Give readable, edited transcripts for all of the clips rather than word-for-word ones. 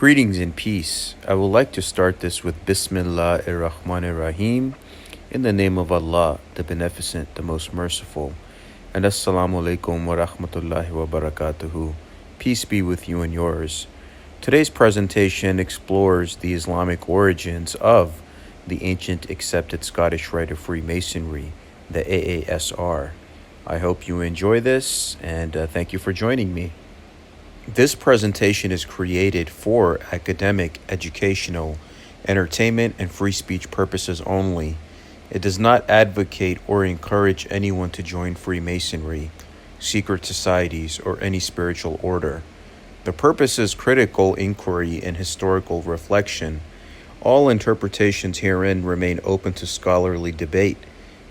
Greetings and peace. I would like to start this with Bismillah ar-Rahman ar-Rahim, in the name of Allah, the Beneficent, the Most Merciful. And Assalamu alaikum wa rahmatullahi wa barakatuhu. Peace be with you and yours. Today's presentation explores the Islamic origins of the ancient accepted Scottish Rite of Freemasonry, the AASR. I hope you enjoy this, and thank you for joining me. This presentation is created for academic, educational, entertainment, and free speech purposes only. It does not advocate or encourage anyone to join Freemasonry, secret societies, or any spiritual order. The purpose is critical inquiry and historical reflection. All interpretations herein remain open to scholarly debate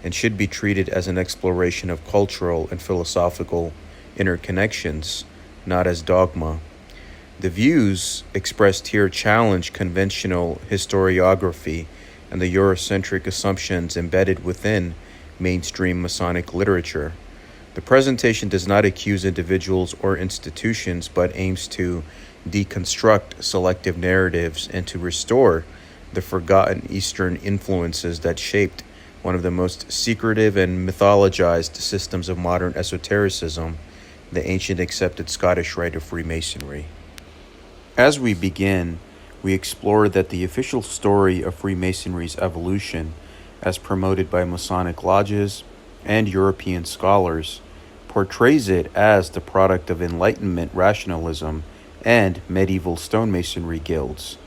and should be treated as an exploration of cultural and philosophical interconnections, not as dogma. The views expressed here challenge conventional historiography and the Eurocentric assumptions embedded within mainstream Masonic literature. The presentation does not accuse individuals or institutions, but aims to deconstruct selective narratives and to restore the forgotten Eastern influences that shaped one of the most secretive and mythologized systems of modern esotericism, the ancient accepted Scottish Rite of Freemasonry. As we begin, we explore that the official story of Freemasonry's evolution, as promoted by Masonic lodges and European scholars, portrays it as the product of Enlightenment rationalism and medieval stonemasonry guilds.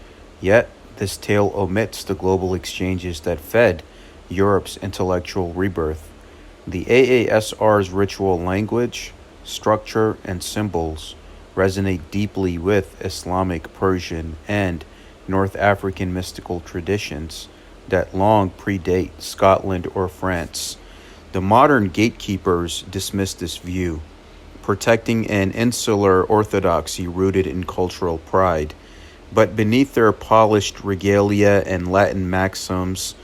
Yet, this tale omits the global exchanges that fed Europe's intellectual rebirth. The AASR's ritual language, structure, and symbols resonate deeply with Islamic, Persian, and North African mystical traditions that long predate Scotland or France. The modern gatekeepers dismiss this view, protecting an insular orthodoxy rooted in cultural pride. But beneath their polished regalia and Latin maxims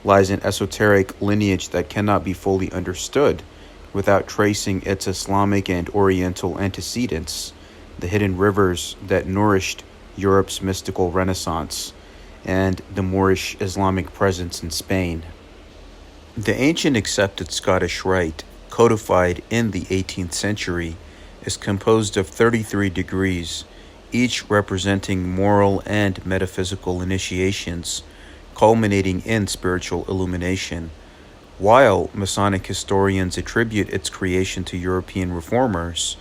lies an esoteric lineage that cannot be fully understood without tracing its Islamic and Oriental antecedents, the hidden rivers that nourished Europe's mystical renaissance, and the Moorish Islamic presence in Spain. The ancient accepted Scottish Rite, codified in the 18th century, is composed of 33 degrees, each representing moral and metaphysical initiations, culminating in spiritual illumination. While Masonic historians attribute its creation to European reformers,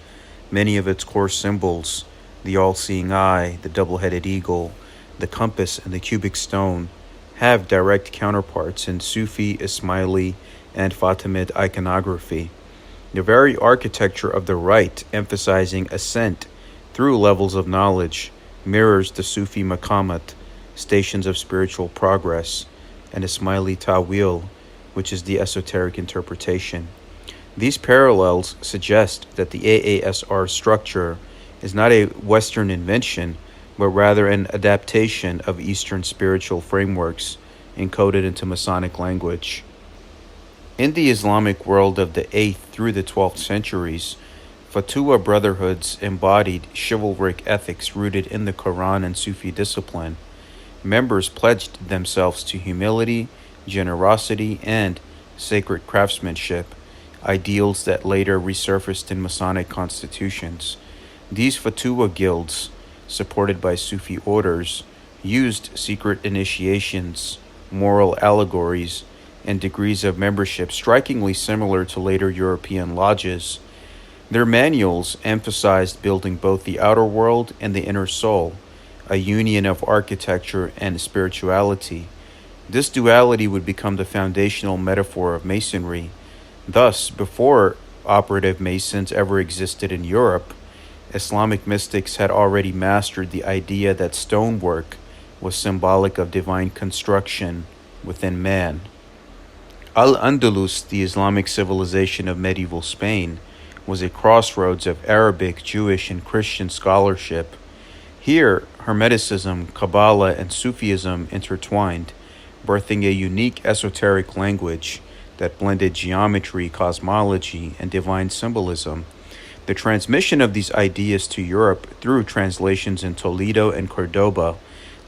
many of its core symbols, the all-seeing eye, the double-headed eagle, the compass, and the cubic stone, have direct counterparts in Sufi, Ismaili, and Fatimid iconography. The very architecture of the rite, emphasizing ascent through levels of knowledge, mirrors the Sufi maqamat, stations of spiritual progress, and Ismaili ta'wil, which is the esoteric interpretation. These parallels suggest that the AASR structure is not a Western invention, but rather an adaptation of Eastern spiritual frameworks encoded into Masonic language. In the Islamic world of the 8th through the 12th centuries, Fatwa brotherhoods embodied chivalric ethics rooted in the Quran and Sufi discipline. Members pledged themselves to humility, generosity, and sacred craftsmanship, ideals that later resurfaced in Masonic constitutions. These Fatwa guilds, supported by Sufi orders, used secret initiations, moral allegories, and degrees of membership strikingly similar to later European lodges. Their manuals emphasized building both the outer world and the inner soul, a union of architecture and spirituality. This duality would become the foundational metaphor of Masonry. Thus, before operative Masons ever existed in Europe, Islamic mystics had already mastered the idea that stonework was symbolic of divine construction within man. Al-Andalus, the Islamic civilization of medieval Spain, was a crossroads of Arabic, Jewish, and Christian scholarship. Here, Hermeticism, Kabbalah, and Sufism intertwined, birthing a unique esoteric language that blended geometry, cosmology, and divine symbolism. The transmission of these ideas to Europe through translations in Toledo and Cordoba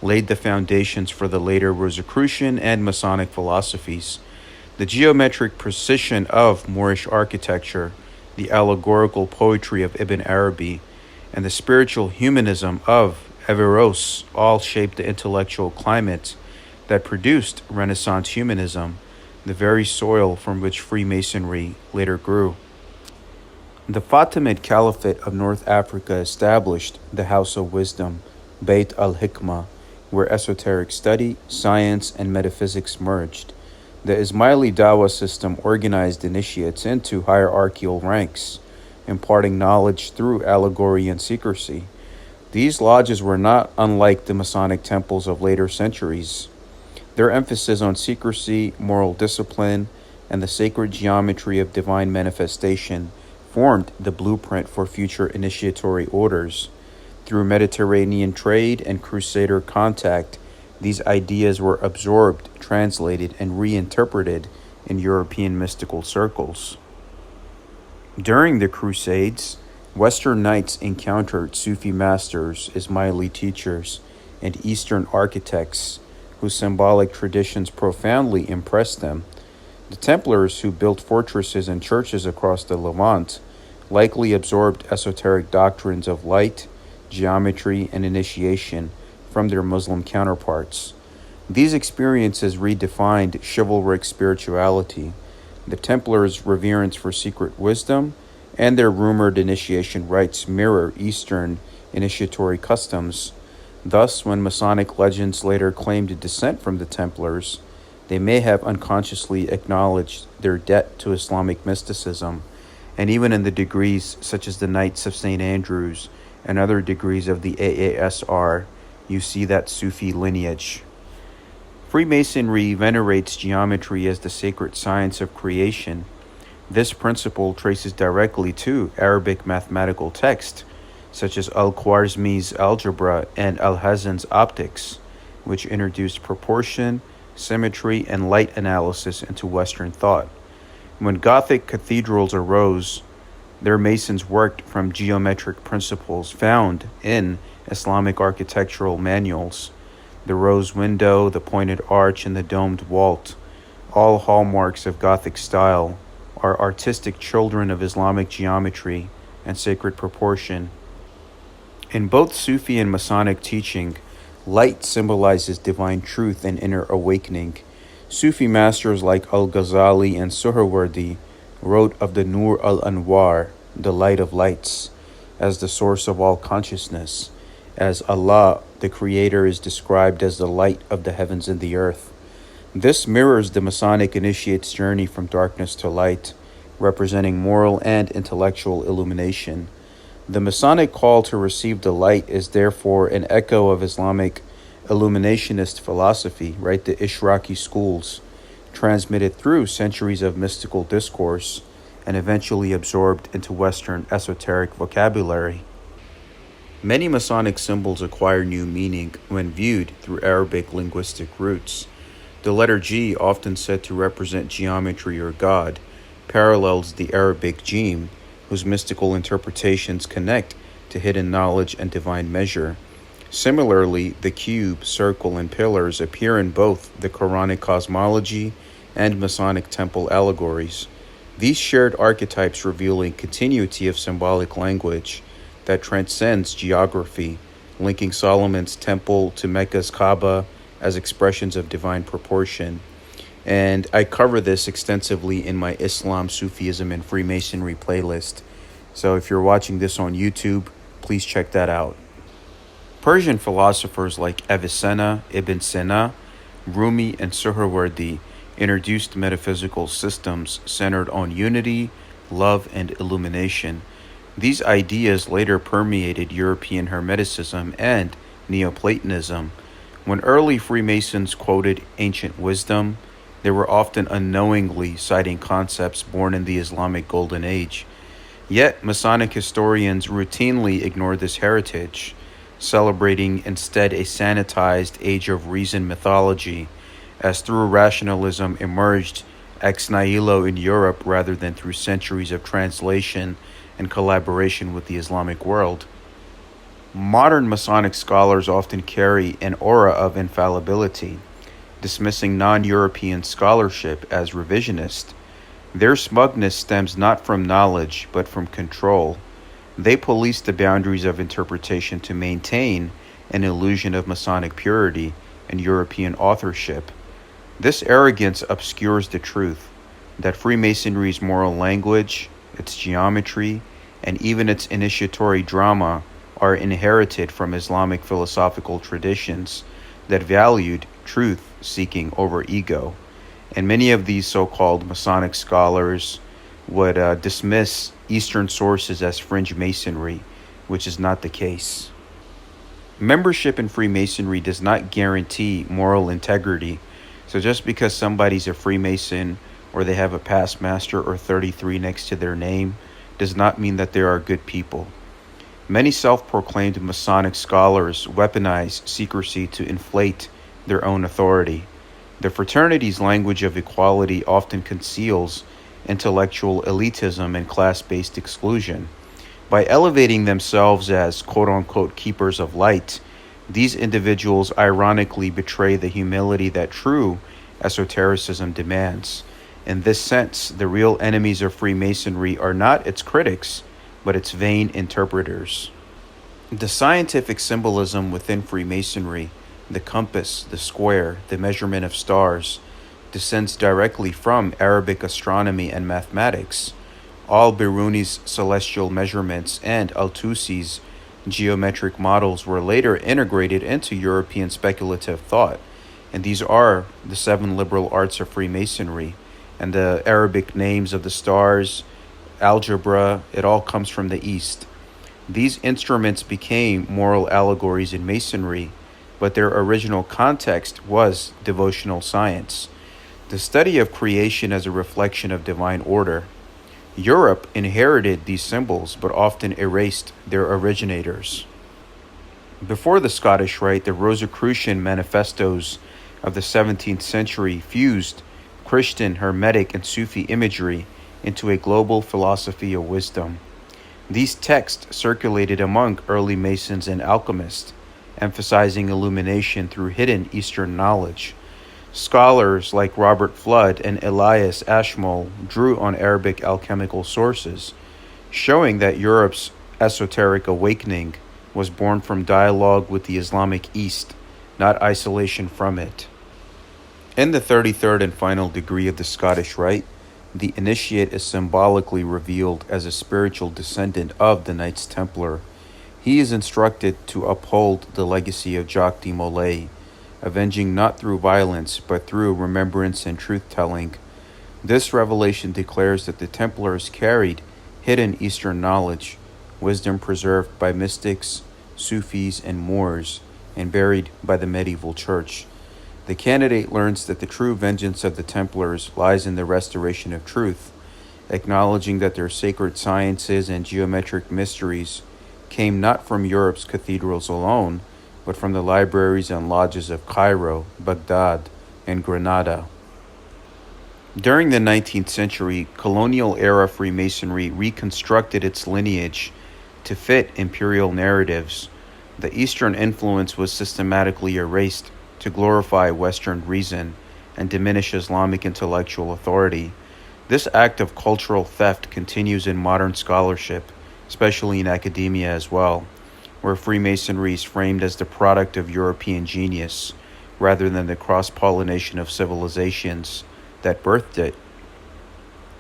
laid the foundations for the later Rosicrucian and Masonic philosophies. The geometric precision of Moorish architecture, the allegorical poetry of Ibn Arabi, and the spiritual humanism of Averroes all shaped the intellectual climate that produced Renaissance humanism, the very soil from which Freemasonry later grew. The Fatimid Caliphate of North Africa established the House of Wisdom, Beit al-Hikmah, where esoteric study, science, and metaphysics merged. The Ismaili Dawa system organized initiates into hierarchical ranks, imparting knowledge through allegory and secrecy. These lodges were not unlike the Masonic temples of later centuries. Their emphasis on secrecy, moral discipline, and the sacred geometry of divine manifestation formed the blueprint for future initiatory orders. Through Mediterranean trade and crusader contact, these ideas were absorbed, translated, and reinterpreted in European mystical circles. During the Crusades, Western knights encountered Sufi masters, Ismaili teachers, and Eastern architects whose symbolic traditions profoundly impressed them. The Templars, who built fortresses and churches across the Levant, likely absorbed esoteric doctrines of light, geometry, and initiation from their Muslim counterparts. These experiences redefined chivalric spirituality, the Templars' reverence for secret wisdom, and their rumored initiation rites mirror Eastern initiatory customs. Thus, when Masonic legends later claimed descent from the Templars, they may have unconsciously acknowledged their debt to Islamic mysticism, and even in the degrees such as the Knights of St. Andrews and other degrees of the AASR, you see that Sufi lineage. Freemasonry venerates geometry as the sacred science of creation. This principle traces directly to Arabic mathematical texts, such as Al-Khwarizmi's algebra and Al-Hazen's optics, which introduced proportion, symmetry, and light analysis into Western thought. When Gothic cathedrals arose, their masons worked from geometric principles found in Islamic architectural manuals. The rose window, the pointed arch, and the domed vault, all hallmarks of Gothic style, are artistic children of Islamic geometry and sacred proportion. In both Sufi and Masonic teaching, light symbolizes divine truth and inner awakening. Sufi masters like Al-Ghazali and Suhrawardi wrote of the Nur al-Anwar, the light of lights, as the source of all consciousness, as Allah, the Creator, is described as the light of the heavens and the earth. This mirrors the Masonic initiate's journey from darkness to light, representing moral and intellectual illumination. The Masonic call to receive the light is therefore an echo of Islamic illuminationist philosophy, right? The Ishraqi schools, transmitted through centuries of mystical discourse and eventually absorbed into Western esoteric vocabulary. Many Masonic symbols acquire new meaning when viewed through Arabic linguistic roots. The letter G, often said to represent geometry or God, parallels the Arabic Jim, whose mystical interpretations connect to hidden knowledge and divine measure. Similarly, the cube, circle, and pillars appear in both the Quranic cosmology and Masonic temple allegories. These shared archetypes reveal a continuity of symbolic language that transcends geography, linking Solomon's temple to Mecca's Kaaba as expressions of divine proportion. And I cover this extensively in my Islam, Sufism, and Freemasonry playlist. So if you're watching this on YouTube, please check that out. Persian philosophers like Avicenna, Ibn Sina, Rumi, and Suhrawardi introduced metaphysical systems centered on unity, love, and illumination. These ideas later permeated European Hermeticism and Neoplatonism. When early Freemasons quoted ancient wisdom, they were often unknowingly citing concepts born in the Islamic Golden Age. Yet, Masonic historians routinely ignore this heritage, celebrating instead a sanitized age of reason mythology, as through rationalism emerged ex nihilo in Europe rather than through centuries of translation and collaboration with the Islamic world. Modern Masonic scholars often carry an aura of infallibility, dismissing non-European scholarship as revisionist. Their smugness stems not from knowledge, but from control. They police the boundaries of interpretation to maintain an illusion of Masonic purity and European authorship. This arrogance obscures the truth that Freemasonry's moral language, its geometry, and even its initiatory drama are inherited from Islamic philosophical traditions that valued truth-seeking over ego. And many of these so-called Masonic scholars would dismiss Eastern sources as fringe Masonry, which is not the case. Membership in Freemasonry does not guarantee moral integrity. So just because somebody's a Freemason or they have a past master or 33 next to their name does not mean that they are good people. Many self-proclaimed Masonic scholars weaponize secrecy to inflate their own authority. The fraternity's language of equality often conceals intellectual elitism and class-based exclusion. By elevating themselves as quote-unquote keepers of light, these individuals ironically betray the humility that true esotericism demands. In this sense, the real enemies of Freemasonry are not its critics, but its vain interpreters. The scientific symbolism within Freemasonry, the compass, the square, the measurement of stars, descends directly from Arabic astronomy and mathematics. Al-Biruni's celestial measurements and Al-Tusi's geometric models were later integrated into European speculative thought, and these are the 7 liberal arts of Freemasonry, and the Arabic names of the stars, algebra, it all comes from the East. These instruments became moral allegories in Masonry, but their original context was devotional science, the study of creation as a reflection of divine order. Europe inherited these symbols, but often erased their originators. Before the Scottish Rite, the Rosicrucian manifestos of the 17th century fused Christian, Hermetic, and Sufi imagery into a global philosophy of wisdom. These texts circulated among early Masons and alchemists, emphasizing illumination through hidden Eastern knowledge. Scholars like Robert Flood and Elias Ashmole drew on Arabic alchemical sources, showing that Europe's esoteric awakening was born from dialogue with the Islamic East, not isolation from it. In the 33rd and final degree of the Scottish Rite, the initiate is symbolically revealed as a spiritual descendant of the Knights Templar. He is instructed to uphold the legacy of Jacques de Molay, avenging not through violence, but through remembrance and truth-telling. This revelation declares that the Templars carried hidden Eastern knowledge, wisdom preserved by mystics, Sufis, and Moors, and buried by the medieval church. The candidate learns that the true vengeance of the Templars lies in the restoration of truth, acknowledging that their sacred sciences and geometric mysteries came not from Europe's cathedrals alone, but from the libraries and lodges of Cairo, Baghdad, and Granada. During the 19th century, colonial-era Freemasonry reconstructed its lineage to fit imperial narratives. The Eastern influence was systematically erased to glorify Western reason and diminish Islamic intellectual authority. This act of cultural theft continues in modern scholarship, especially in academia as well, where Freemasonry is framed as the product of European genius rather than the cross-pollination of civilizations that birthed it.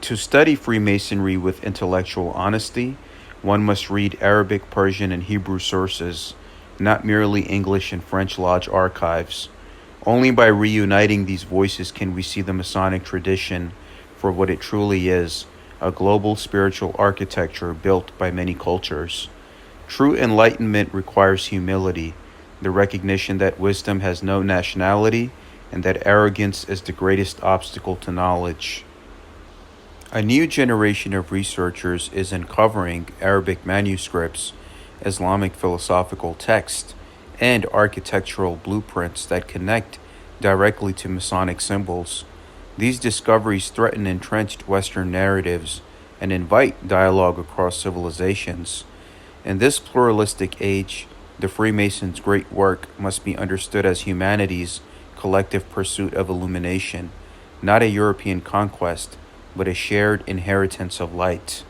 To study Freemasonry with intellectual honesty, one must read Arabic, Persian, and Hebrew sources, not merely English and French lodge archives. Only by reuniting these voices can we see the Masonic tradition for what it truly is, a global spiritual architecture built by many cultures. True enlightenment requires humility, the recognition that wisdom has no nationality and that arrogance is the greatest obstacle to knowledge. A new generation of researchers is uncovering Arabic manuscripts, Islamic philosophical texts, and architectural blueprints that connect directly to Masonic symbols. These discoveries threaten entrenched Western narratives and invite dialogue across civilizations. In this pluralistic age, the Freemasons' great work must be understood as humanity's collective pursuit of illumination, not a European conquest, but a shared inheritance of light.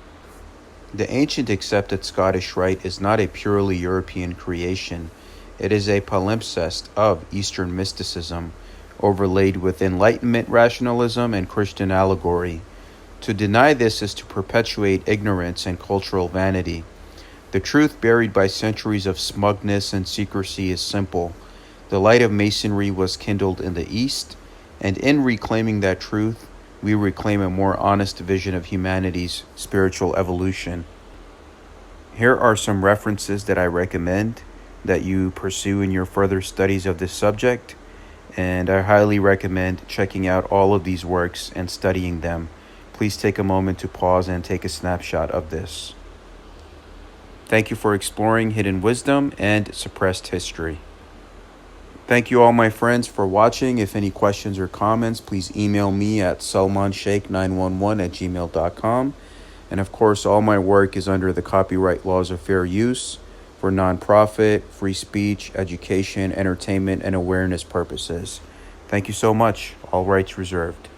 The ancient accepted Scottish Rite is not a purely European creation. It is a palimpsest of Eastern mysticism, overlaid with Enlightenment rationalism and Christian allegory. To deny this is to perpetuate ignorance and cultural vanity. The truth buried by centuries of smugness and secrecy is simple. The light of Masonry was kindled in the East, and in reclaiming that truth, we reclaim a more honest vision of humanity's spiritual evolution. Here are some references that I recommend that you pursue in your further studies of this subject, and I highly recommend checking out all of these works and studying them. Please take a moment to pause and take a snapshot of this. Thank you for exploring hidden wisdom and suppressed history. Thank you all my friends for watching. If any questions or comments, please email me at salmansheikh911@gmail.com. And of course, all my work is under the copyright laws of fair use for nonprofit, free speech, education, entertainment, and awareness purposes. Thank you so much. All rights reserved.